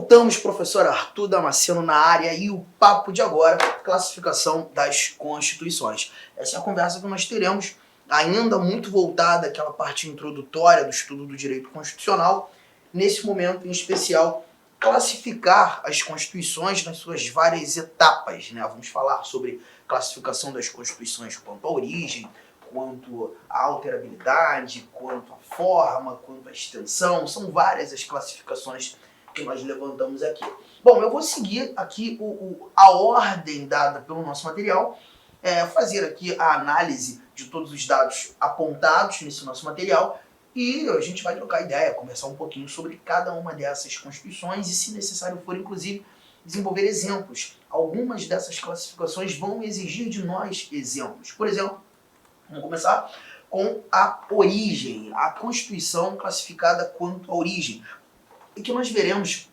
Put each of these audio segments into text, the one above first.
Voltamos, professor Arthur Damasceno na área e o papo de agora, classificação das constituições. Essa é a conversa que nós teremos, ainda muito voltada àquela parte introdutória do estudo do direito constitucional, nesse momento em especial, classificar as constituições nas suas várias etapas, né? Vamos falar sobre classificação das constituições quanto à origem, quanto à alterabilidade, quanto à forma, quanto à extensão, são várias as classificações que nós levantamos aqui. Bom, eu vou seguir aqui a ordem dada pelo nosso material, fazer aqui a análise de todos os dados apontados nesse nosso material e a gente vai trocar ideia, conversar um pouquinho sobre cada uma dessas constituições e, se necessário for, inclusive, desenvolver exemplos. Algumas dessas classificações vão exigir de nós exemplos. Por exemplo, vamos começar com a origem, a Constituição classificada quanto à origem. E que nós veremos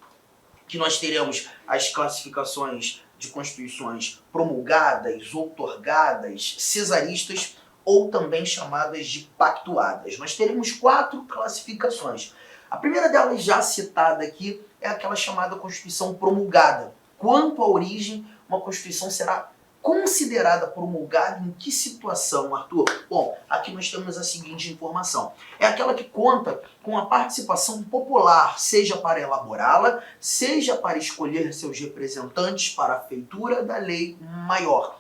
que nós teremos as classificações de constituições promulgadas, outorgadas, cesaristas ou também chamadas de pactuadas. Nós teremos 4 classificações. A primeira delas, já citada aqui, é aquela chamada Constituição promulgada. Quanto à origem, uma Constituição será considerada promulgada em que situação, Arthur? Bom, aqui nós temos a seguinte informação. É aquela que conta com a participação popular, seja para elaborá-la, seja para escolher seus representantes para a feitura da lei maior.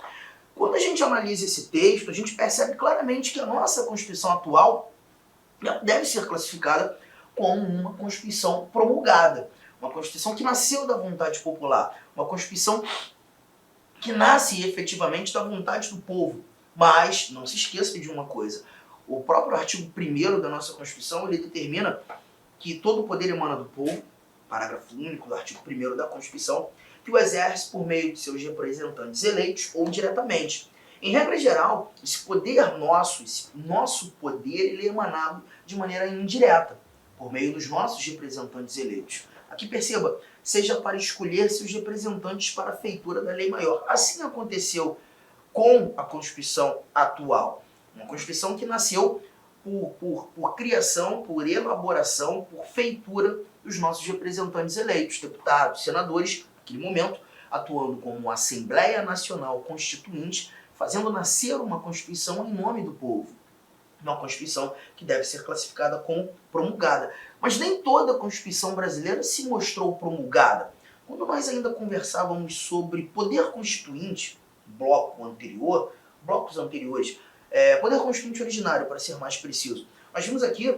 Quando a gente analisa esse texto, a gente percebe claramente que a nossa Constituição atual deve ser classificada como uma Constituição promulgada. Uma Constituição que nasceu da vontade popular. Uma Constituição que nasce efetivamente da vontade do povo. Mas não se esqueça de uma coisa. O próprio artigo 1º da nossa Constituição, ele determina que todo o poder emana do povo, parágrafo único do artigo 1º da Constituição, que o exerce por meio de seus representantes eleitos ou diretamente. Em regra geral, esse poder nosso, esse nosso poder, ele é emanado de maneira indireta, por meio dos nossos representantes eleitos. Aqui perceba, seja para escolher seus representantes para a feitura da lei maior. Assim aconteceu com a Constituição atual. Uma Constituição que nasceu por criação, por elaboração, por feitura dos nossos representantes eleitos, deputados, senadores, naquele momento, atuando como Assembleia Nacional Constituinte, fazendo nascer uma Constituição em nome do povo. Uma Constituição que deve ser classificada como promulgada. Mas nem toda a Constituição brasileira se mostrou promulgada. Quando nós ainda conversávamos sobre poder constituinte, blocos anteriores, poder constituinte originário, para ser mais preciso, nós vimos aqui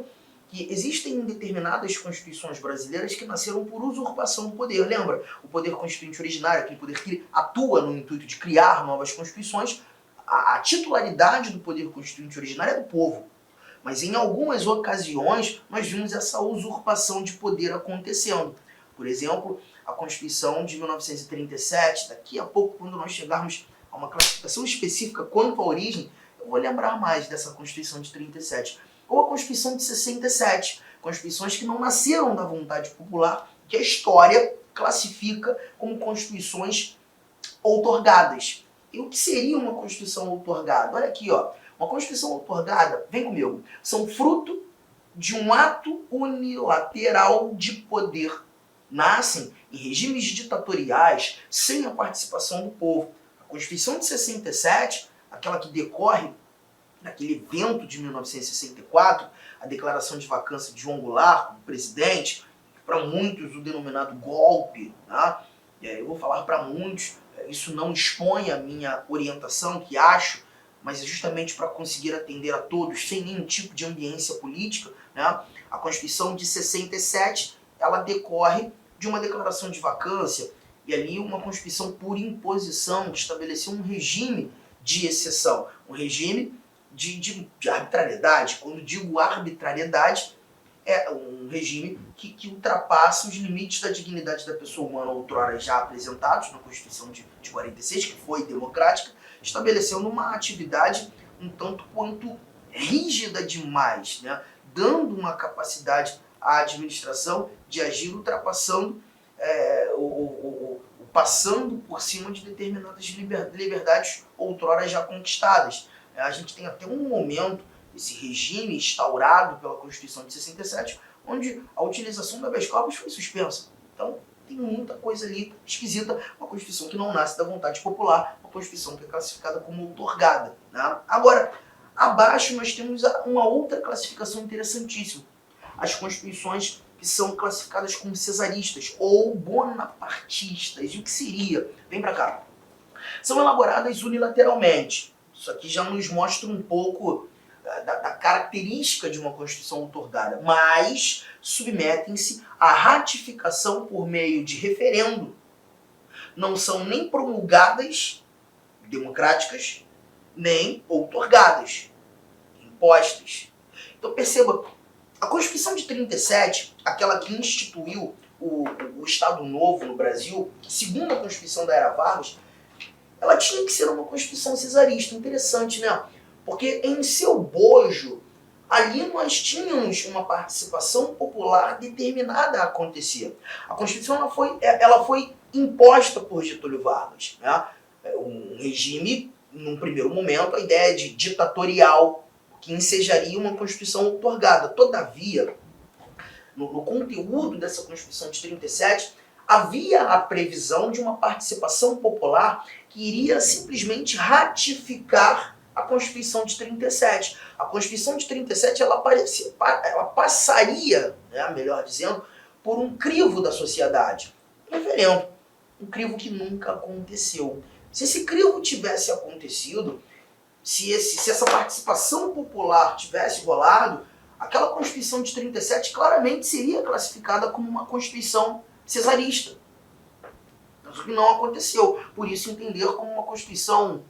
que existem determinadas constituições brasileiras que nasceram por usurpação do poder. Lembra? O poder constituinte originário, aquele poder que atua no intuito de criar novas constituições, a titularidade do poder constituinte originário é do povo. Mas em algumas ocasiões nós vimos essa usurpação de poder acontecendo. Por exemplo, a Constituição de 1937, daqui a pouco, quando nós chegarmos a uma classificação específica quanto à origem, eu vou lembrar mais dessa Constituição de 37. Ou a Constituição de 67, constituições que não nasceram da vontade popular, que a história classifica como constituições outorgadas. E o que seria uma Constituição outorgada? Olha aqui, ó. Uma Constituição outorgada, vem comigo, são fruto de um ato unilateral de poder. Nascem em regimes ditatoriais, sem a participação do povo. A Constituição de 67, aquela que decorre daquele evento de 1964, a declaração de vacância de João Goulart como presidente, para muitos o denominado golpe, tá? Eu vou falar para muitos, isso não expõe a minha orientação, que acho, mas é justamente para conseguir atender a todos sem nenhum tipo de ambiência política, né? A Constituição de 67, ela decorre de uma declaração de vacância e ali uma Constituição por imposição que estabeleceu um regime de exceção, um regime de arbitrariedade. Quando digo arbitrariedade, é um regime que ultrapassa os limites da dignidade da pessoa humana, outrora já apresentados na Constituição de 46, que foi democrática, estabelecendo uma atividade um tanto quanto rígida demais, né? Dando uma capacidade à administração de agir ultrapassando, passando por cima de determinadas liberdades outrora já conquistadas. A gente tem até um momento, esse regime instaurado pela Constituição de 67, onde a utilização do habeas corpus foi suspensa. Então, tem muita coisa ali esquisita, uma Constituição que não nasce da vontade popular, uma Constituição que é classificada como outorgada, né? Agora, abaixo nós temos uma outra classificação interessantíssima, as Constituições que são classificadas como cesaristas ou bonapartistas. E o que seria? Vem para cá. São elaboradas unilateralmente. Isso aqui já nos mostra um pouco da característica de uma Constituição outorgada, mas submetem-se à ratificação por meio de referendo. Não são nem promulgadas, democráticas, nem outorgadas, impostas. Então perceba, a Constituição de 37, aquela que instituiu o Estado Novo no Brasil, segundo a Constituição da Era Vargas, ela tinha que ser uma Constituição cesarista. Interessante, né? Porque em seu bojo, ali nós tínhamos uma participação popular determinada a acontecer. A Constituição ela foi imposta por Getúlio Vargas, né? Um regime, num primeiro momento, a ideia de ditatorial, que ensejaria uma Constituição outorgada. Todavia, no conteúdo dessa Constituição de 37, havia a previsão de uma participação popular que iria simplesmente ratificar a Constituição de 37. A Constituição de 37 ela passaria, né, melhor dizendo, por um crivo da sociedade. Referendo, um crivo que nunca aconteceu. Se esse crivo tivesse acontecido, se essa participação popular tivesse rolado, aquela Constituição de 37 claramente seria classificada como uma Constituição cesarista. Mas o que não aconteceu. Por isso entender como uma Constituição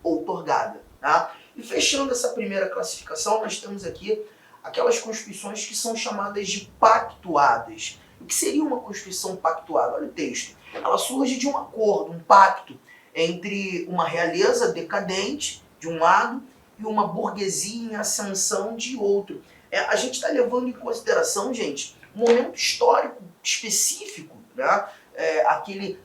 outorgada. Tá? E fechando essa primeira classificação, nós temos aqui aquelas Constituições que são chamadas de pactuadas. O que seria uma Constituição pactuada? Olha o texto. Ela surge de um acordo, um pacto entre uma realeza decadente, de um lado, e uma burguesia em ascensão de outro. A gente está levando em consideração, gente, um momento histórico específico, né?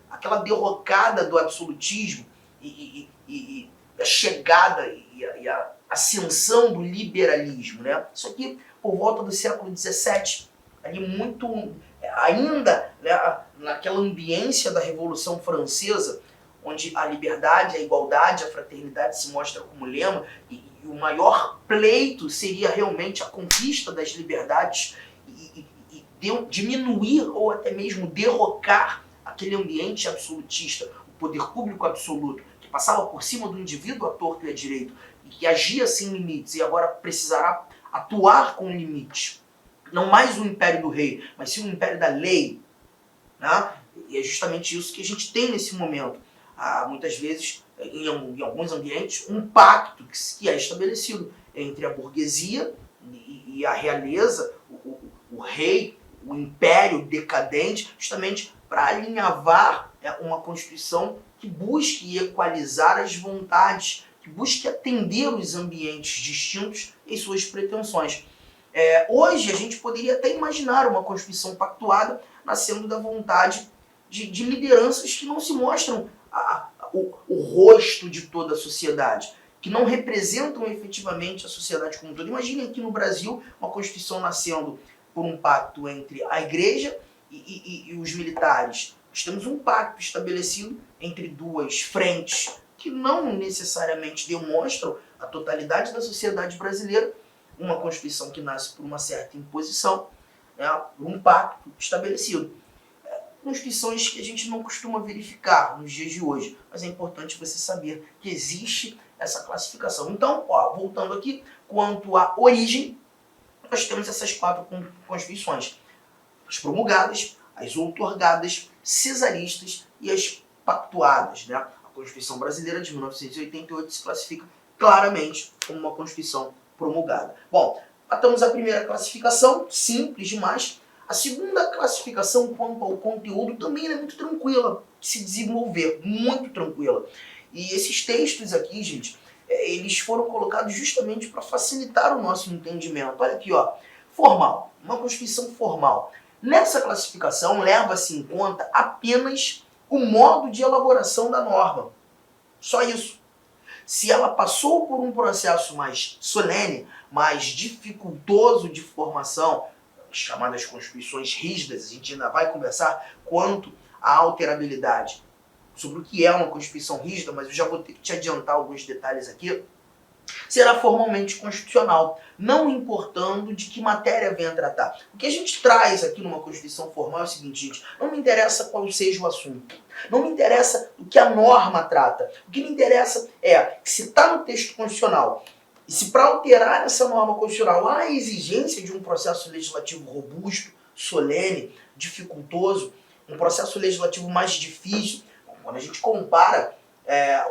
Aquela derrocada do absolutismo e a chegada e a ascensão do liberalismo, né? Isso aqui por volta do século XVII, ali muito ainda, né, naquela ambiência da Revolução Francesa, onde a liberdade, a igualdade, a fraternidade se mostra como lema, e o maior pleito seria realmente a conquista das liberdades e diminuir ou até mesmo derrocar aquele ambiente absolutista, o poder público absoluto, que passava por cima do indivíduo à torto e à direito, e que agia sem limites e agora precisará atuar com limites. Não mais o império do rei, mas sim o império da lei. Né? E é justamente isso que a gente tem nesse momento. Há, muitas vezes, em alguns ambientes, um pacto que é estabelecido entre a burguesia e a realeza, o rei, o império decadente, justamente para alinhavar uma Constituição que busque equalizar as vontades, que busque atender os ambientes distintos em suas pretensões. Hoje a gente poderia até imaginar uma Constituição pactuada nascendo da vontade de lideranças que não se mostram o rosto de toda a sociedade, que não representam efetivamente a sociedade como um todo. Imaginem aqui no Brasil uma Constituição nascendo por um pacto entre a igreja e os militares. Nós temos um pacto estabelecido entre duas frentes que não necessariamente demonstram a totalidade da sociedade brasileira, uma Constituição que nasce por uma certa imposição, né, um pacto estabelecido. Constituições que a gente não costuma verificar nos dias de hoje, mas é importante você saber que existe essa classificação. Então, voltando aqui, quanto à origem, nós temos essas 4 constituições: as promulgadas, as outorgadas, cesaristas e as pactuadas. Né? A Constituição Brasileira de 1988 se classifica claramente como uma Constituição promulgada. Bom, matamos a primeira classificação, simples demais. A segunda classificação, quanto ao conteúdo, também é muito tranquila de se desenvolver, muito tranquila. E esses textos aqui, gente, eles foram colocados justamente para facilitar o nosso entendimento. Olha aqui, ó, formal, uma Constituição formal. Nessa classificação, leva-se em conta apenas o modo de elaboração da norma. Só isso. Se ela passou por um processo mais solene, mais dificultoso de formação, chamadas constituições rígidas, a gente ainda vai conversar quanto à alterabilidade, sobre o que é uma Constituição rígida, mas eu já vou ter que te adiantar alguns detalhes aqui, será formalmente constitucional, não importando de que matéria venha tratar. O que a gente traz aqui numa Constituição formal é o seguinte, gente, não me interessa qual seja o assunto, não me interessa o que a norma trata, o que me interessa é que se está no texto constitucional, e se para alterar essa norma constitucional há a exigência de um processo legislativo robusto, solene, dificultoso, um processo legislativo mais difícil, quando a gente compara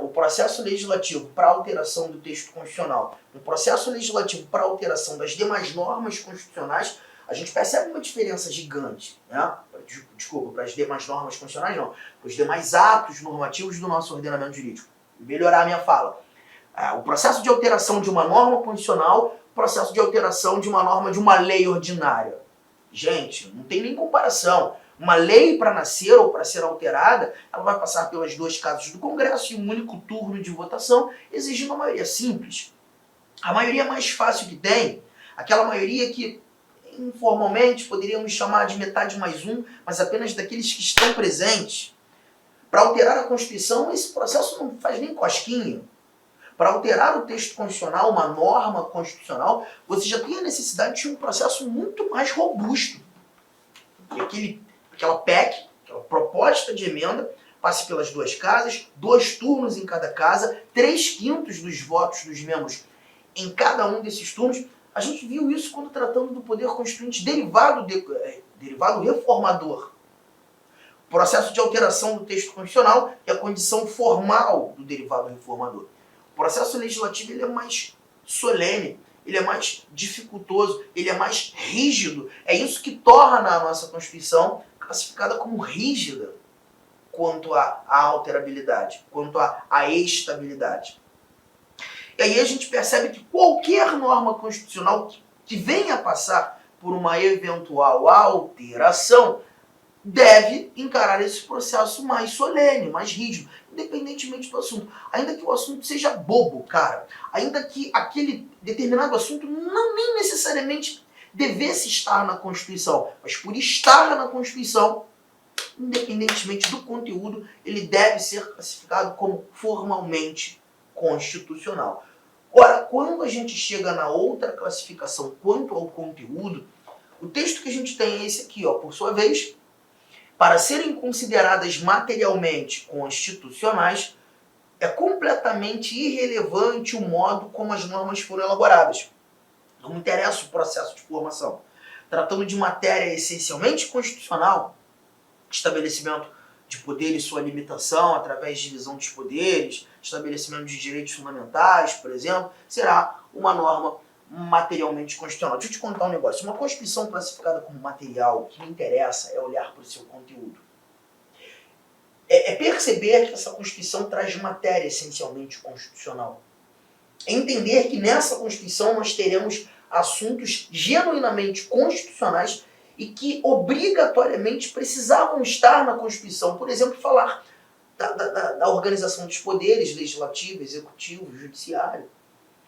o processo legislativo para alteração do texto constitucional, o processo legislativo para alteração das demais normas constitucionais, a gente percebe uma diferença gigante, né? Desculpa, para as demais normas constitucionais não, para os demais atos normativos do nosso ordenamento jurídico. Vou melhorar a minha fala. O processo de alteração de uma norma constitucional, o processo de alteração de uma norma de uma lei ordinária. Gente, não tem nem comparação. Uma lei para nascer ou para ser alterada, ela vai passar pelas duas casas do Congresso e um único turno de votação, exigindo uma maioria simples. A maioria mais fácil que tem, aquela maioria que informalmente poderíamos chamar de metade mais um, mas apenas daqueles que estão presentes. Para alterar a Constituição, esse processo não faz nem cosquinha. Para alterar o texto constitucional, uma norma constitucional, você já tem a necessidade de um processo muito mais robusto. E aquela PEC, aquela proposta de emenda, passe pelas duas casas, 2 turnos em cada casa, 3/5 dos votos dos membros em cada um desses turnos. A gente viu isso quando tratando do poder constituinte derivado reformador. O processo de alteração do texto constitucional é a condição formal do derivado reformador. O processo legislativo ele é mais solene, ele é mais dificultoso, ele é mais rígido. É isso que torna a nossa Constituição classificada como rígida quanto à alterabilidade, quanto à estabilidade. E aí a gente percebe que qualquer norma constitucional que venha a passar por uma eventual alteração deve encarar esse processo mais solene, mais rígido, independentemente do assunto. Ainda que o assunto seja bobo, cara. Ainda que aquele determinado assunto não nem necessariamente devesse estar na Constituição, mas por estar na Constituição, independentemente do conteúdo, ele deve ser classificado como formalmente constitucional. Ora, quando a gente chega na outra classificação quanto ao conteúdo, o texto que a gente tem é esse aqui, ó, por sua vez, para serem consideradas materialmente constitucionais, é completamente irrelevante o modo como as normas foram elaboradas. Não me interessa o processo de formação. Tratando de matéria essencialmente constitucional, estabelecimento de poder e sua limitação através de divisão dos poderes, estabelecimento de direitos fundamentais, por exemplo, será uma norma materialmente constitucional. Deixa eu te contar um negócio. Uma Constituição classificada como material, o que me interessa é olhar para o seu conteúdo. É perceber que essa Constituição traz matéria essencialmente constitucional. É entender que nessa Constituição nós teremos assuntos genuinamente constitucionais e que obrigatoriamente precisavam estar na Constituição. Por exemplo, falar da organização dos poderes, legislativo, executivo, judiciário.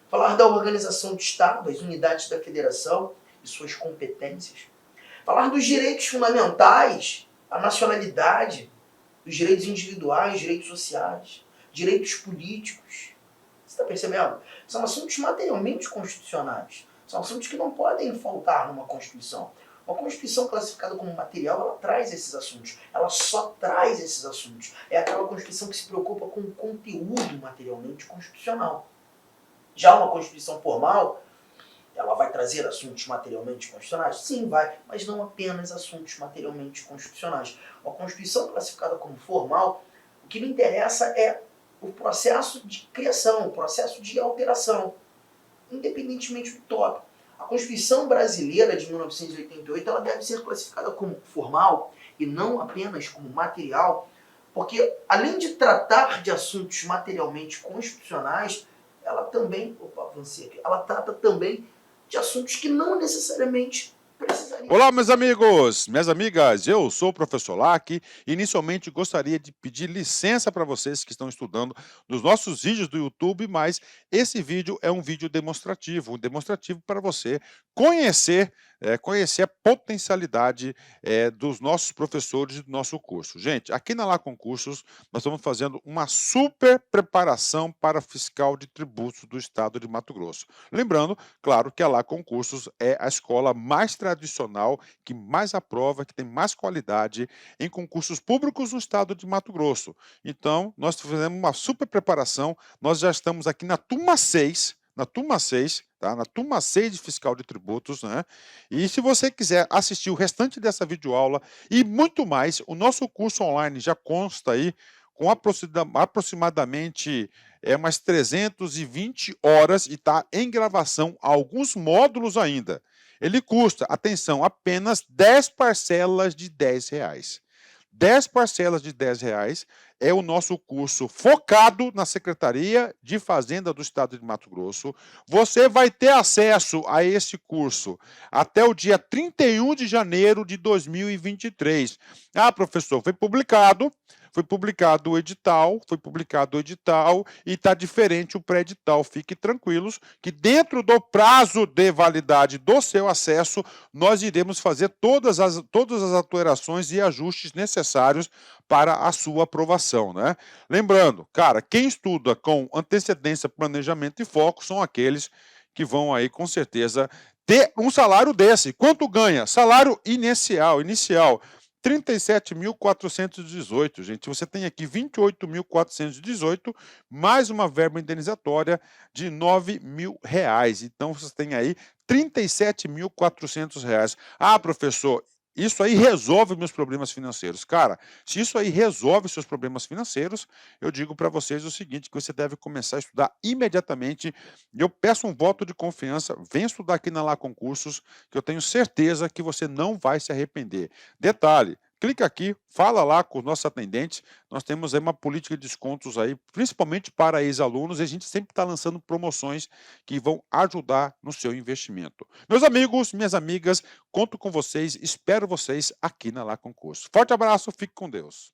Falar da organização do Estado, as unidades da federação e suas competências. Falar dos direitos fundamentais, a nacionalidade, dos direitos individuais, direitos sociais, direitos políticos. Você está percebendo? São assuntos materialmente constitucionais. São assuntos que não podem faltar numa Constituição. Uma Constituição classificada como material, ela traz esses assuntos. Ela só traz esses assuntos. É aquela Constituição que se preocupa com o conteúdo materialmente constitucional. Já uma Constituição formal, ela vai trazer assuntos materialmente constitucionais? Sim, vai, mas não apenas assuntos materialmente constitucionais. Uma Constituição classificada como formal, o que me interessa é o processo de criação, o processo de alteração, independentemente do tópico. A Constituição brasileira de 1988 ela deve ser classificada como formal e não apenas como material, porque além de tratar de assuntos materialmente constitucionais, ela também, ela trata também de assuntos que não necessariamente precisariam. Olá, meus amigos, minhas amigas, eu sou o professor Lac e inicialmente gostaria de pedir licença para vocês que estão estudando nos nossos vídeos do YouTube, mas esse vídeo é um vídeo demonstrativo para você conhecer conhecer a potencialidade dos nossos professores e do nosso curso. Gente, aqui na Lá Concursos, nós estamos fazendo uma super preparação para fiscal de tributos do estado de Mato Grosso. Lembrando, claro, que a Lá Concursos é a escola mais tradicional, que mais aprova, que tem mais qualidade em concursos públicos no estado de Mato Grosso. Então, nós fizemos uma super preparação, nós já estamos aqui na turma 6, tá? Na turma 6 de fiscal de tributos, né? E se você quiser assistir o restante dessa videoaula e muito mais, o nosso curso online já consta aí com aproximadamente umas 320 horas e está em gravação alguns módulos ainda. Ele custa, atenção, apenas 10 parcelas de R$ 10. 10 parcelas de R$ 10 é o nosso curso focado na Secretaria de Fazenda do Estado de Mato Grosso. Você vai ter acesso a esse curso até o dia 31 de janeiro de 2023. Ah, professor, foi publicado o edital e está diferente o pré-edital. Fique tranquilos que dentro do prazo de validade do seu acesso, nós iremos fazer todas as alterações e ajustes necessários para a sua aprovação, né? Lembrando, cara, quem estuda com antecedência, planejamento e foco são aqueles que vão aí, com certeza, ter um salário desse. Quanto ganha? Salário inicial, 37.418, gente. Você tem aqui 28.418, mais uma verba indenizatória de R$ 9.000. Então, você tem aí R$ 37.400. Ah, professor, isso aí resolve meus problemas financeiros. Cara, se isso aí resolve seus problemas financeiros, eu digo para vocês o seguinte, que você deve começar a estudar imediatamente. Eu peço um voto de confiança, vem estudar aqui na Lá Concursos, que eu tenho certeza que você não vai se arrepender. Detalhe, clica aqui, fala lá com os nossos atendentes. Nós temos aí uma política de descontos aí, principalmente para ex-alunos, e a gente sempre está lançando promoções que vão ajudar no seu investimento. Meus amigos, minhas amigas, conto com vocês, espero vocês aqui na Lá Concurso. Forte abraço, fique com Deus.